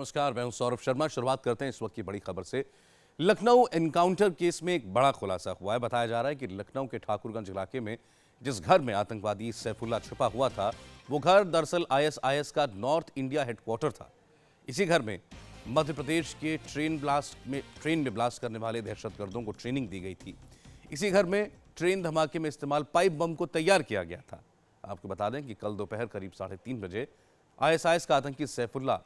नमस्कार, मैं हूं सौरभ शर्मा। शुरुआत करते हैं इस वक्त की बड़ी खबर से। लखनऊ एनकाउंटर केस में एक बड़ा खुलासा हुआ है। बताया जा रहा है कि लखनऊ के ठाकुरगंज इलाके में जिस घर में आतंकवादी सैफुल्ला छुपा हुआ था, वो घर दरअसल आईएसआईएस का नॉर्थ इंडिया हेडक्वार्टर था। इसी घर में मध्य प्रदेश के ट्रेन में ब्लास्ट करने वाले दहशतगर्दों को ट्रेनिंग दी गई थी। इसी घर में ट्रेन धमाके में इस्तेमाल पाइप बम को तैयार किया गया था। आपको बता दें कि कल दोपहर करीब 3:30 बजे आईएसआईएस का आतंकी सैफुल्ला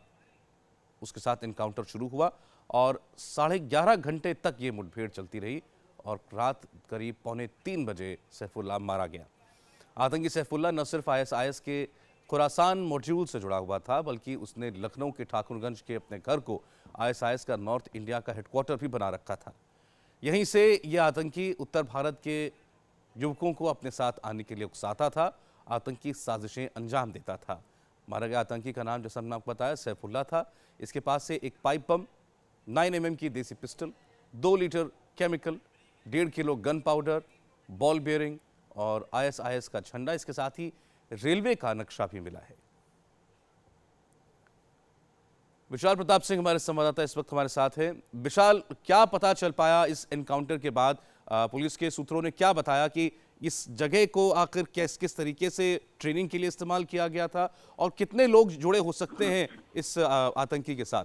उसके साथ एनकाउंटर शुरू हुआ और 11.5 घंटे तक ये मुठभेड़ चलती रही और रात करीब 2:45 बजे सैफुल्ला मारा गया। आतंकी सैफुल्ला न सिर्फ आईएसआईएस के खुरासान मॉड्यूल से जुड़ा हुआ था, बल्कि उसने लखनऊ के ठाकुरगंज के अपने घर को आईएसआईएस का नॉर्थ इंडिया का हेडक्वार्टर भी बना रखा था। यहीं से ये आतंकी उत्तर भारत के युवकों को अपने साथ आने के लिए उकसाता था, आतंकी साजिशें अंजाम देता था। मारा गया आतंकी का नाम, जैसा हमने आपको बताया, सैफुल्ला था। इसके पास से एक पाइप बम, 9 mm की देसी pistol, 2 litre chemical, 1.5 kilo gun powder, ball bearing और आईएसआईएस का झंडा, इसके साथ ही रेलवे का नक्शा भी मिला है। विशाल प्रताप सिंह हमारे संवाददाता इस वक्त हमारे साथ हैं। विशाल, क्या पता चल पाया इस एनकाउंटर के बाद? पुलिस के सूत्रों ने क्या बताया कि इस जगह को आखिर किस तरीके से ट्रेनिंग के लिए इस्तेमाल किया गया था और कितने लोग जुड़े हो सकते हैं इस आतंकी के साथ?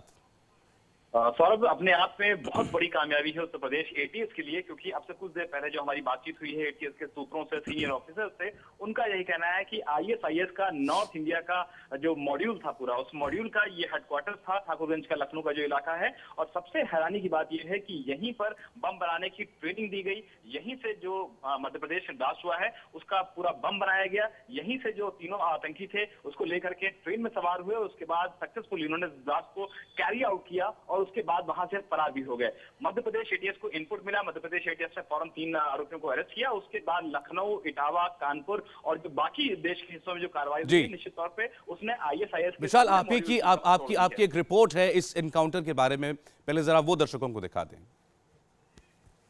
सौरभ, अपने आप में बहुत बड़ी कामयाबी है उत्तर प्रदेश एटीएस के लिए, क्योंकि अब से कुछ देर पहले जो हमारी बातचीत हुई है एटीएस के सूत्रों से, सीनियर ऑफिसर से, उनका यही कहना है कि आईएसआईएस का नॉर्थ इंडिया का जो मॉड्यूल था पूरा, उस मॉड्यूल का ये हेडक्वार्टर था ठाकुरगंज का, लखनऊ का जो इलाका है। और सबसे हैरानी की बात यह है कि यहीं पर बम बनाने की ट्रेनिंग दी गई, यहीं से जो मध्य प्रदेश में ब्लास्ट हुआ है उसका पूरा बम बनाया गया, यहीं से जो तीनों आतंकी थे उसको लेकर के ट्रेन में सवार हुए, उसके बाद सक्सेसफुल इन्होंने ब्लास्ट को कैरी आउट किया और उसके बाद वहां से फरार भी हो गए। मध्य प्रदेश एटीएस को इनपुट मिला, मध्य प्रदेश एटीएस ने फौरन 3 आरोपियों को अरेस्ट किया। उसके बाद लखनऊ, इटावा, कानपुर और जो बाकी देश के हिस्सों में जो कार्रवाई हुई, निश्चित तौर पे उसने आईएसआईएस विशाल, आपकी एक रिपोर्ट है इस एनकाउंटर के बारे में, पहले जरा वो दर्शकों को दिखा दें।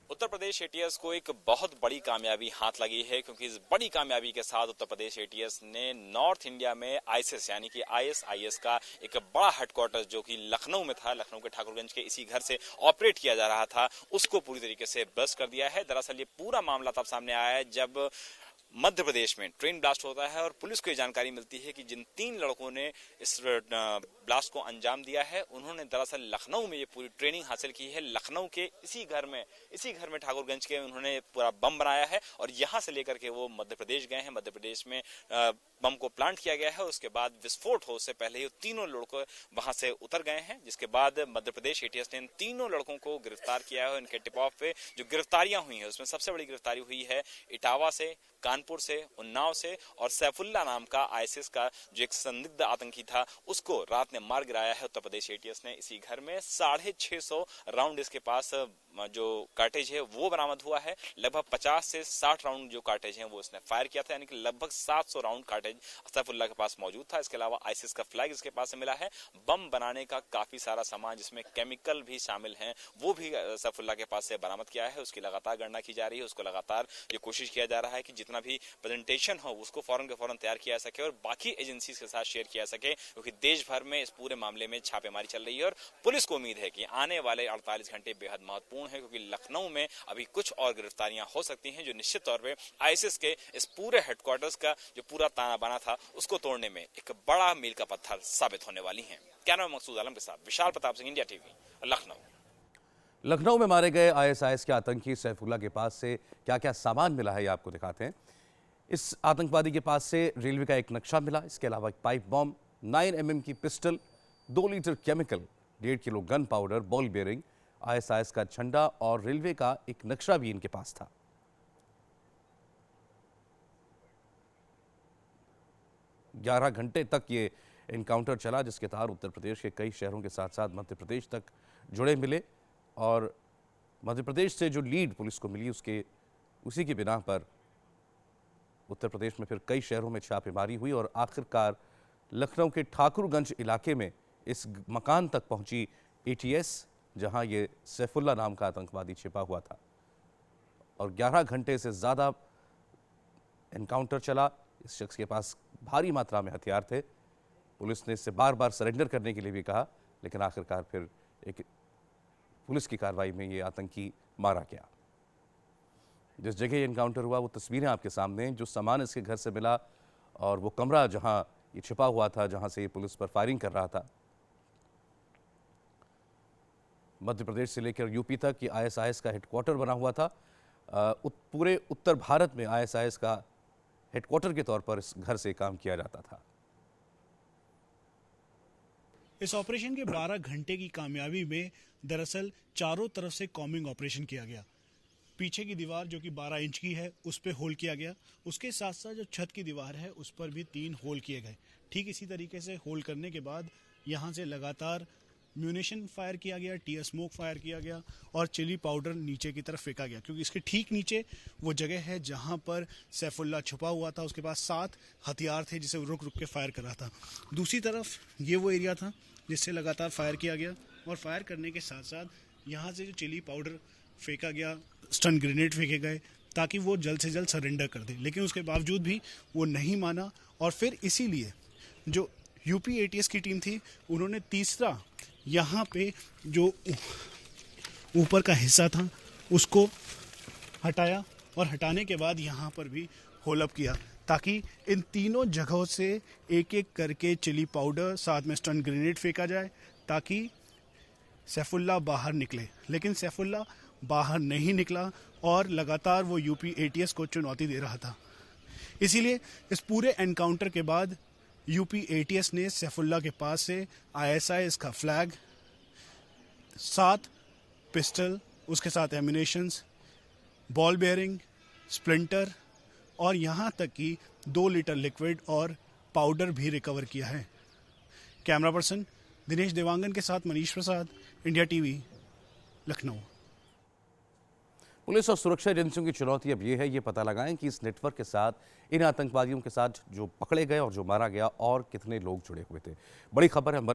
उत्तर प्रदेश एटीएस को एक बहुत बड़ी कामयाबी हाथ लगी है, क्योंकि इस बड़ी कामयाबी के साथ उत्तर प्रदेश एटीएस ने नॉर्थ इंडिया में आईएसआईएस यानी कि आईएसआईएस का एक बड़ा हेडक्वार्टर जो कि लखनऊ में था, लखनऊ के ठाकुरगंज के इसी घर से ऑपरेट किया जा रहा था, उसको पूरी तरीके से बस्ट कर दिया है। दरअसल ये पूरा मामला तब सामने आया है जब मध्य प्रदेश में ट्रेन ब्लास्ट होता है और पुलिस को ये जानकारी मिलती है कि जिन 3 लड़कों ने इस ब्लास्ट को अंजाम दिया है, उन्होंने दरअसल लखनऊ में ये पूरी ट्रेनिंग हासिल की है। लखनऊ के इसी घर में ठाकुरगंज के उन्होंने पूरा बम बनाया है और यहां से लेकर के वो मध्य प्रदेश गए हैं। मध्य प्रदेश में बम को प्लांट किया गया है, उसके बाद विस्फोट हो उससे पहले ही तीनों लड़कों वहां से उतर गए हैं, जिसके बाद मध्य प्रदेश एटीएस ने इन तीनों लड़कों को गिरफ्तार किया है। इनके टिप ऑफ पे जो गिरफ्तारियां हुई हैं उसमें सबसे बड़ी गिरफ्तारी हुई है इटावा से, कानपुर से, उन्नाव से, और सैफुल्ला नाम का आईएसआईएस का जो एक संदिग्ध आतंकी था उसको रात ने मार गिराया है उत्तर प्रदेश एटीएस ने। इसी घर में 650 राउंड इसके पास जो कार्टेज है वो बरामद हुआ है। लगभग 50 से 60 राउंड जो कार्टेज है वो इसने फायर किया था, यानी कि लगभग 700 राउंड कार्टेज सैफुल्ला के पास मौजूद था। इसके अलावा आईएसआईएस का फ्लैग इसके पास से मिला है। बम बनाने का काफी सारा सामान जिसमें केमिकल भी शामिल है वो भी सैफुल्ला के पास से बरामद किया है। उसकी लगातार गणना की जा रही है, उसको लगातार ये कोशिश किया जा रहा है कि जितना भी प्रेजेंटेशन हो उसको फौरन के फौरन तैयार किया जा सके और बाकी एजेंसीज के साथ शेयर किया जा सके, क्योंकि देश भर में इस पूरे मामले में छापेमारी चल रही है और पुलिस को उम्मीद है कि आने वाले 48 घंटे बेहद महत्वपूर्ण है, क्योंकि लखनऊ में अभी कुछ और गिरफ्तारियां हो सकती हैं जो निश्चित तौर पे आईएसआईएस के इस पूरे हेडक्वार्टर्स का जो पूरा ताना बाना था उसको तोड़ने में एक बड़ा मील का पत्थर साबित होने वाली हैं। कैमरा मकसूद आलम के साथ विशाल प्रताप सिंह, इंडिया टीवी, लखनऊ। लखनऊ में मारे गए आईएसआईएस के आतंकी सैफुल्ला के पास से क्या क्या सामान मिला है ये आपको दिखाते हैं। इस आतंकवादी के पास से रेलवे का एक नक्शा मिला, इसके अलावा एक पाइप बॉम्ब, 9 mm की pistol, 2 litre chemical, 1.5 kilo gun powder, ball bearing, ISIS का झंडा और रेलवे का एक नक्शा भी इनके पास था। ग्यारह घंटे तक ये एनकाउंटर चला, जिसके तार उत्तर प्रदेश के कई शहरों के साथ साथ मध्य प्रदेश तक जुड़े मिले और मध्य प्रदेश से जो लीड पुलिस को मिली उसी की बिना पर उत्तर प्रदेश में फिर कई शहरों में छापेमारी हुई और आखिरकार लखनऊ के ठाकुरगंज इलाके में इस मकान तक पहुंची एटीएस, जहां ये सैफुल्ला नाम का आतंकवादी छिपा हुआ था और 11 घंटे से ज़्यादा एनकाउंटर चला। इस शख्स के पास भारी मात्रा में हथियार थे। पुलिस ने इससे बार बार सरेंडर करने के लिए भी कहा, लेकिन आखिरकार फिर एक पुलिस की कार्रवाई में ये आतंकी मारा गया। जिस जगह ये एनकाउंटर हुआ वो तस्वीरें आपके सामने हैं। जो सामान इसके घर से मिला और वो कमरा जहां ये छिपा हुआ था, जहां से ये पुलिस पर फायरिंग कर रहा था। मध्य प्रदेश से लेकर यूपी तक ये आईएसआईएस का हेडक्वार्टर बना हुआ था। पूरे उत्तर भारत में आईएसआईएस का हेडक्वार्टर के तौर पर इस घर से काम किया जाता था। इस ऑपरेशन के 12 घंटे की कामयाबी में दरअसल चारों तरफ से कॉम्बिंग ऑपरेशन किया गया। पीछे की दीवार जो कि 12 इंच की है उस पर होल किया गया। उसके साथ साथ जो छत की दीवार है उस पर भी 3 होल किए गए। ठीक इसी तरीके से होल करने के बाद यहाँ से लगातार म्यूनिशन फायर किया गया, टीयर स्मोक फायर किया गया और चिली पाउडर नीचे की तरफ फेंका गया, क्योंकि इसके ठीक नीचे वो जगह है जहाँ पर सैफुल्ला छुपा हुआ था। उसके पास 7 हथियार थे जिसे रुक रुक के फायर कर रहा था। दूसरी तरफ ये वो एरिया था जिससे लगातार फायर किया गया और फायर करने के साथ साथ यहाँ से जो चिली पाउडर फेंका गया, स्टन ग्रेनेड फेंके गए ताकि वो जल्द से जल्द सरेंडर कर दे, लेकिन उसके बावजूद भी वो नहीं माना। और फिर इसीलिए जो यूपी एटीएस की टीम थी उन्होंने तीसरा यहाँ पे जो ऊपर का हिस्सा था उसको हटाया और हटाने के बाद यहाँ पर भी होल अप किया ताकि इन तीनों जगहों से एक एक करके चिली पाउडर साथ में स्टन ग्रेनेड फेंका जाए ताकि सैफुल्ला बाहर निकले। लेकिन सैफुल्ला बाहर नहीं निकला और लगातार वो यूपी एटीएस को चुनौती दे रहा था। इसीलिए इस पूरे एनकाउंटर के बाद यूपी एटीएस ने सैफुल्ला के पास से आईएसआईएस का फ्लैग, 7 पिस्टल, उसके साथ एम्यूनेशंस, बॉल बेयरिंग, स्प्लिंटर और यहाँ तक कि 2 लीटर लिक्विड और पाउडर भी रिकवर किया है। कैमरा पर्सन दिनेश देवांगन के साथ Manish Prasad, India TV, Lucknow. Police और सुरक्षा एजेंसियों की चुनौती अब यह है, ये पता लगाएं कि इस नेटवर्क के साथ, इन आतंकवादियों के साथ जो पकड़े गए और जो मारा गया और कितने लोग जुड़े हुए थे। बड़ी खबर है।